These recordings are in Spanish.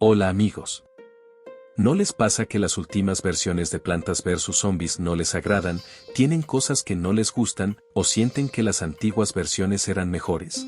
Hola amigos. ¿No les pasa que las últimas versiones de Plantas vs Zombies no les agradan, tienen cosas que no les gustan, o sienten que las antiguas versiones eran mejores?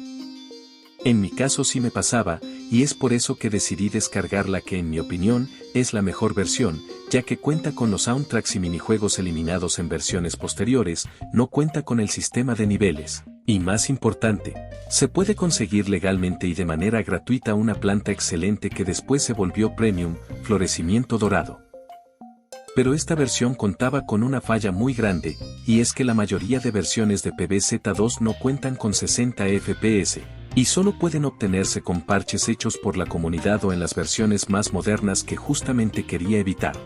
En mi caso sí me pasaba, y es por eso que decidí descargar la que en mi opinión, es la mejor versión, ya que cuenta con los soundtracks y minijuegos eliminados en versiones posteriores, no cuenta con el sistema de niveles, y más importante, se puede conseguir legalmente y de manera gratuita una planta excelente que después se volvió premium, Florecimiento Dorado. Pero esta versión contaba con una falla muy grande, y es que la mayoría de versiones de PvZ2 no cuentan con 60 FPS, y solo pueden obtenerse con parches hechos por la comunidad o en las versiones más modernas que justamente quería evitar.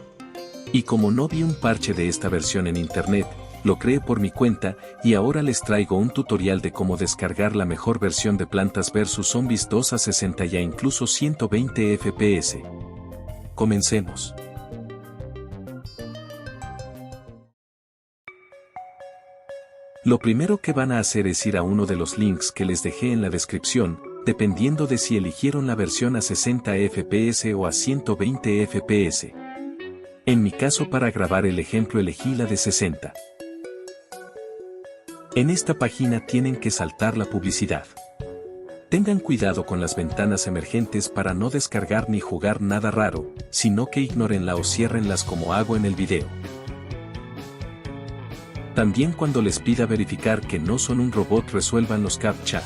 Y como no vi un parche de esta versión en internet, lo creé por mi cuenta y ahora les traigo un tutorial de cómo descargar la mejor versión de Plantas vs Zombies 2 a 60 y a incluso 120 FPS. Comencemos. Lo primero que van a hacer es ir a uno de los links que les dejé en la descripción, dependiendo de si eligieron la versión a 60 FPS o a 120 FPS. En mi caso, para grabar el ejemplo, elegí la de 60. En esta página tienen que saltar la publicidad. Tengan cuidado con las ventanas emergentes para no descargar ni jugar nada raro, sino que ignórenla o ciérrenlas como hago en el video. También cuando les pida verificar que no son un robot, resuelvan los CAPTCHA.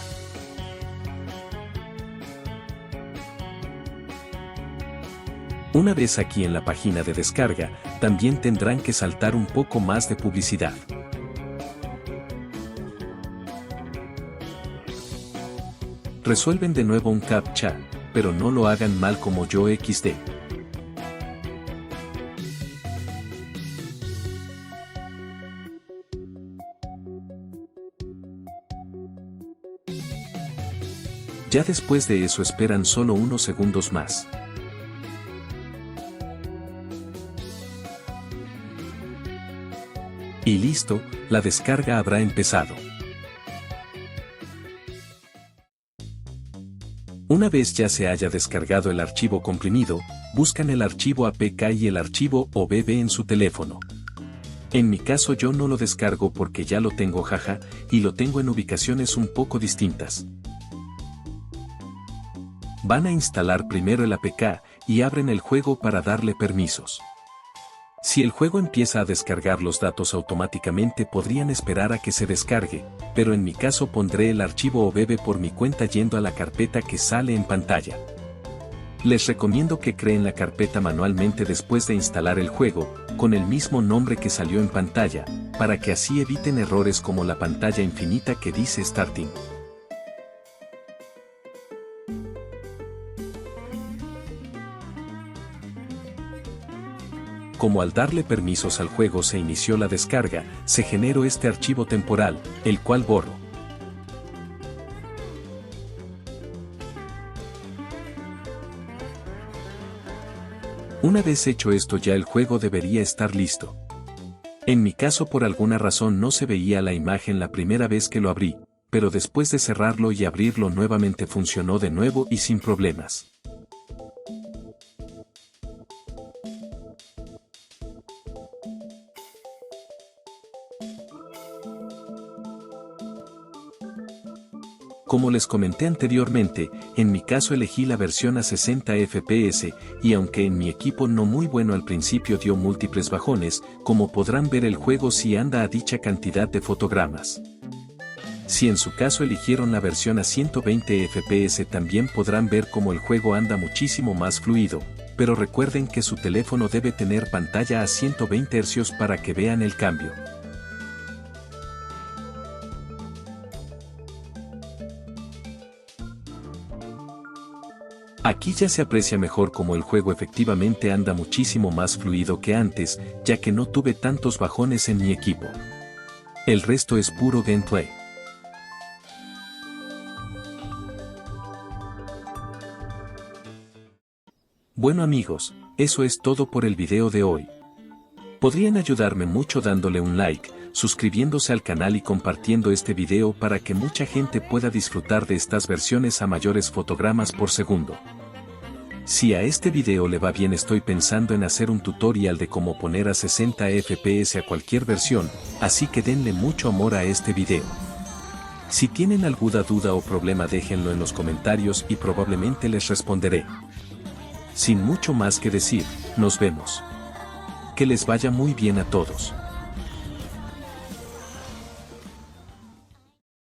Una vez aquí en la página de descarga, también tendrán que saltar un poco más de publicidad. Resuelven de nuevo un CAPTCHA, pero no lo hagan mal como yo XD. Ya después de eso esperan solo unos segundos más. Y listo, la descarga habrá empezado. Una vez ya se haya descargado el archivo comprimido, buscan el archivo APK y el archivo OBB en su teléfono. En mi caso yo no lo descargo porque ya lo tengo, jaja, y lo tengo en ubicaciones un poco distintas. Van a instalar primero el APK y abren el juego para darle permisos. Si el juego empieza a descargar los datos automáticamente, podrían esperar a que se descargue, pero en mi caso pondré el archivo OBB por mi cuenta yendo a la carpeta que sale en pantalla. Les recomiendo que creen la carpeta manualmente después de instalar el juego, con el mismo nombre que salió en pantalla, para que así eviten errores como la pantalla infinita que dice Starting. Como al darle permisos al juego se inició la descarga, se generó este archivo temporal, el cual borro. Una vez hecho esto, ya el juego debería estar listo. En mi caso, por alguna razón no se veía la imagen la primera vez que lo abrí, pero después de cerrarlo y abrirlo nuevamente funcionó de nuevo y sin problemas. Como les comenté anteriormente, en mi caso elegí la versión a 60 FPS, y aunque en mi equipo no muy bueno al principio dio múltiples bajones, como podrán ver el juego sí anda a dicha cantidad de fotogramas. Si en su caso eligieron la versión a 120 FPS también podrán ver como el juego anda muchísimo más fluido, pero recuerden que su teléfono debe tener pantalla a 120 Hz para que vean el cambio. Aquí ya se aprecia mejor cómo el juego efectivamente anda muchísimo más fluido que antes, ya que no tuve tantos bajones en mi equipo. El resto es puro gameplay. Bueno amigos, eso es todo por el video de hoy. Podrían ayudarme mucho dándole un like, suscribiéndose al canal y compartiendo este video para que mucha gente pueda disfrutar de estas versiones a mayores fotogramas por segundo. Si a este video le va bien, estoy pensando en hacer un tutorial de cómo poner a 60 FPS a cualquier versión, así que denle mucho amor a este video. Si tienen alguna duda o problema, déjenlo en los comentarios y probablemente les responderé. Sin mucho más que decir, nos vemos. Que les vaya muy bien a todos.